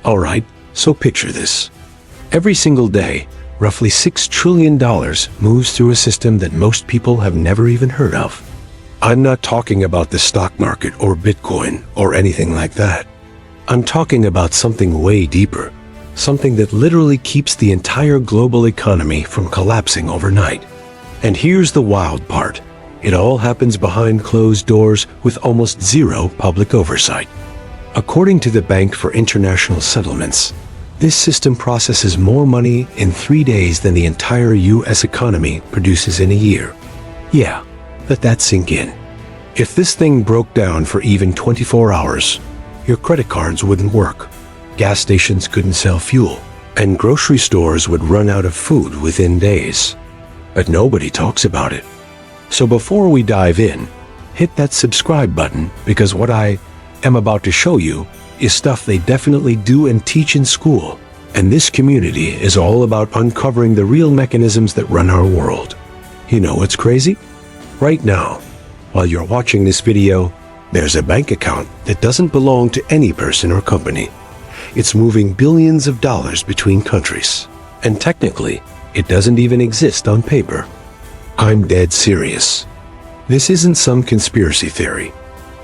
Alright, so picture this. Every single day, roughly $6 trillion moves through a system that most people have never even heard of. I'm not talking about the stock market or Bitcoin or anything like that. I'm talking about something way deeper, something that literally keeps the entire global economy from collapsing overnight. And here's the wild part. It all happens behind closed doors with almost zero public oversight. According to the Bank for International Settlements, this system processes more money in 3 days than the entire US economy produces in a year. Yeah, let that sink in. If this thing broke down for even 24 hours, your credit cards wouldn't work, gas stations couldn't sell fuel, and grocery stores would run out of food within days. But nobody talks about it. So before we dive in, hit that subscribe button, because what I am about to show you is stuff they definitely do and teach in school. And this community is all about uncovering the real mechanisms that run our world. You know what's crazy? Right now, while you're watching this video, there's a bank account that doesn't belong to any person or company. It's moving billions of dollars between countries. And technically, it doesn't even exist on paper. I'm dead serious. This isn't some conspiracy theory.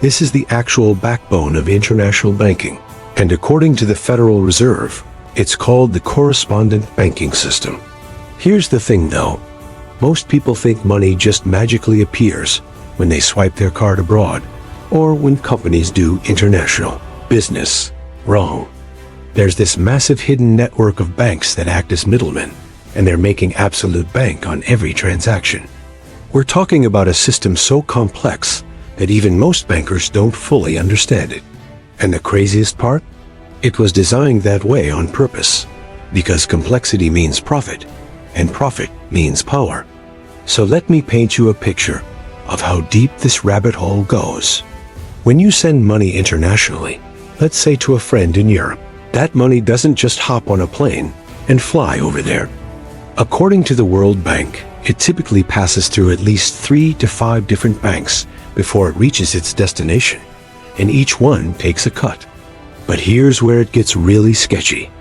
This is the actual backbone of international banking. And according to the Federal Reserve, it's called the correspondent banking system. Here's the thing though. Most people think money just magically appears when they swipe their card abroad or when companies do international business. Wrong. There's this massive hidden network of banks that act as middlemen, and they're making absolute bank on every transaction. We're talking about a system so complex that even most bankers don't fully understand it. And the craziest part? It was designed that way on purpose, because complexity means profit, and profit means power. So let me paint you a picture of how deep this rabbit hole goes. When you send money internationally, let's say to a friend in Europe, that money doesn't just hop on a plane and fly over there. According to the World Bank, it typically passes through at least 3 to 5 different banks before it reaches its destination, and each one takes a cut. But here's where it gets really sketchy.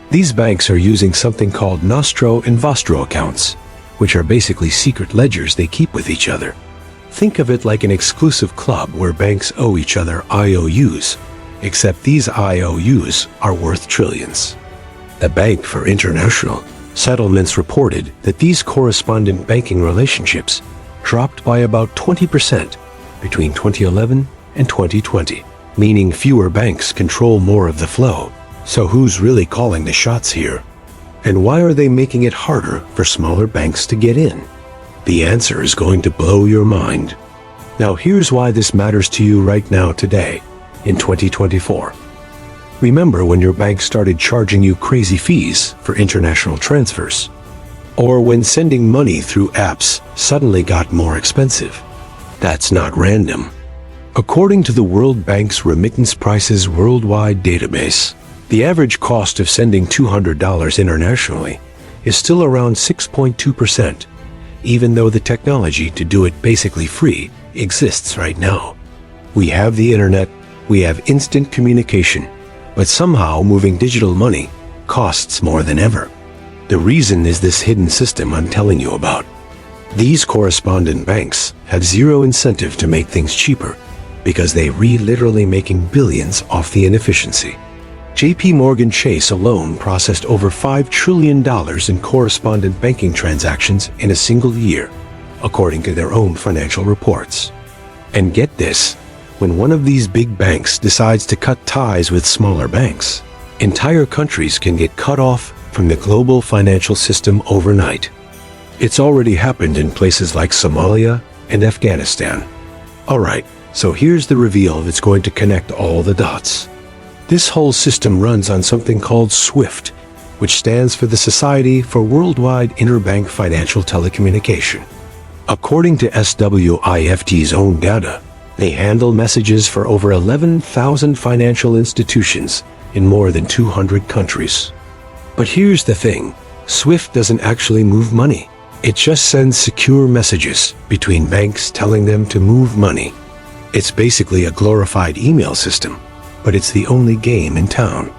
These banks are using something called Nostro and Vostro accounts, which are basically secret ledgers they keep with each other. Think of it like an exclusive club where banks owe each other IOUs, except these IOUs are worth trillions. The Bank for International Settlements reported that these correspondent banking relationships dropped by about 20% between 2011 and 2020, meaning fewer banks control more of the flow. So who's really calling the shots here? And why are they making it harder for smaller banks to get in? The answer is going to blow your mind. Now here's why this matters to you right now today, in 2024. Remember when your bank started charging you crazy fees for international transfers? Or when sending money through apps suddenly got more expensive? That's not random. According to the World Bank's Remittance Prices Worldwide database, the average cost of sending $200 internationally is still around 6.2%, even though the technology to do it basically free exists right now. We have the internet, we have instant communication, but somehow moving digital money costs more than ever. The reason is this hidden system I'm telling you about. These correspondent banks have zero incentive to make things cheaper because they literally making billions off the inefficiency. JP Morgan Chase alone processed over $5 trillion in correspondent banking transactions in a single year, according to their own financial reports. And get this, when one of these big banks decides to cut ties with smaller banks, entire countries can get cut off from the global financial system overnight. It's already happened in places like Somalia and Afghanistan. Alright, so here's the reveal that's going to connect all the dots. This whole system runs on something called SWIFT, which stands for the Society for Worldwide Interbank Financial Telecommunication. According to SWIFT's own data, they handle messages for over 11,000 financial institutions in more than 200 countries. But here's the thing, SWIFT doesn't actually move money. It just sends secure messages between banks telling them to move money. It's basically a glorified email system, but it's the only game in town.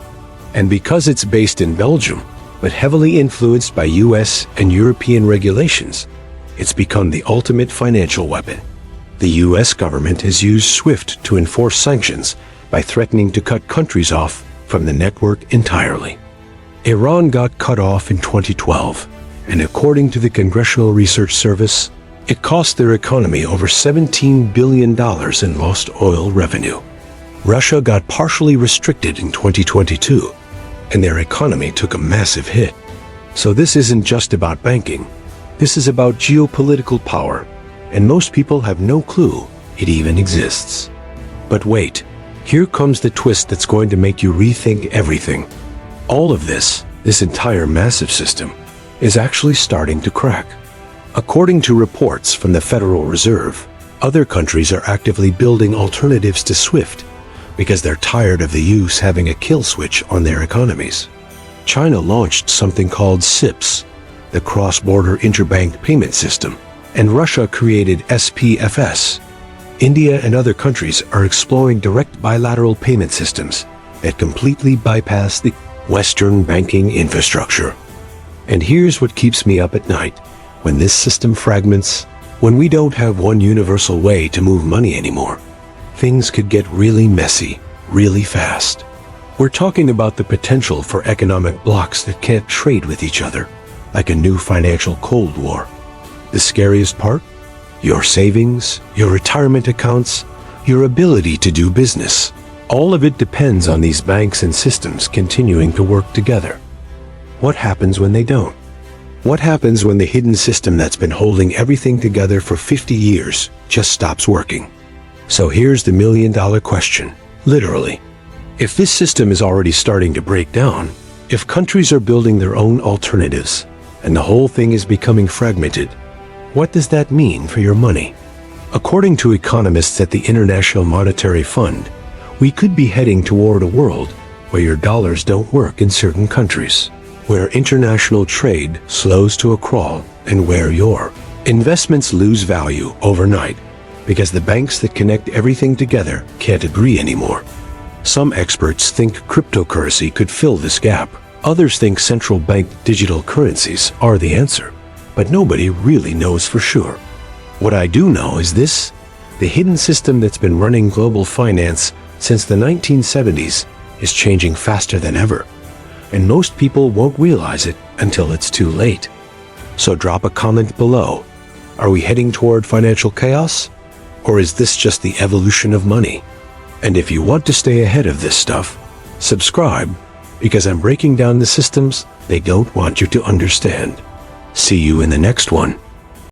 And because it's based in Belgium, but heavily influenced by US and European regulations, it's become the ultimate financial weapon. The US government has used SWIFT to enforce sanctions by threatening to cut countries off from the network entirely. Iran got cut off in 2012, and according to the Congressional Research Service, it cost their economy over $17 billion in lost oil revenue. Russia got partially restricted in 2022, and their economy took a massive hit. So this isn't just about banking. This is about geopolitical power, and most people have no clue it even exists. But wait, here comes the twist that's going to make you rethink everything. All of this entire massive system, is actually starting to crack. According to reports from the Federal Reserve, other countries are actively building alternatives to SWIFT because they're tired of the US having a kill switch on their economies. China launched something called CIPS, the Cross-Border Interbank Payment System, and Russia created SPFS. India and other countries are exploring direct bilateral payment systems that completely bypass the Western banking infrastructure. And here's what keeps me up at night. When this system fragments, when we don't have one universal way to move money anymore, things could get really messy, really fast. We're talking about the potential for economic blocs that can't trade with each other, like a new financial Cold War. The scariest part? Your savings, your retirement accounts, your ability to do business. All of it depends on these banks and systems continuing to work together. What happens when they don't? What happens when the hidden system that's been holding everything together for 50 years just stops working? So here's the million-dollar question, literally. If this system is already starting to break down, if countries are building their own alternatives, and the whole thing is becoming fragmented, what does that mean for your money? According to economists at the International Monetary Fund, we could be heading toward a world where your dollars don't work in certain countries, where international trade slows to a crawl, and where your investments lose value overnight because the banks that connect everything together can't agree anymore. Some experts think cryptocurrency could fill this gap. Others think central bank digital currencies are the answer, but nobody really knows for sure. What I do know is this: the hidden system that's been running global finance since the 1970s is changing faster than ever, and most people won't realize it until it's too late. So drop a comment below. Are we heading toward financial chaos? Or is this just the evolution of money? And if you want to stay ahead of this stuff, subscribe, because I'm breaking down the systems they don't want you to understand. See you in the next one.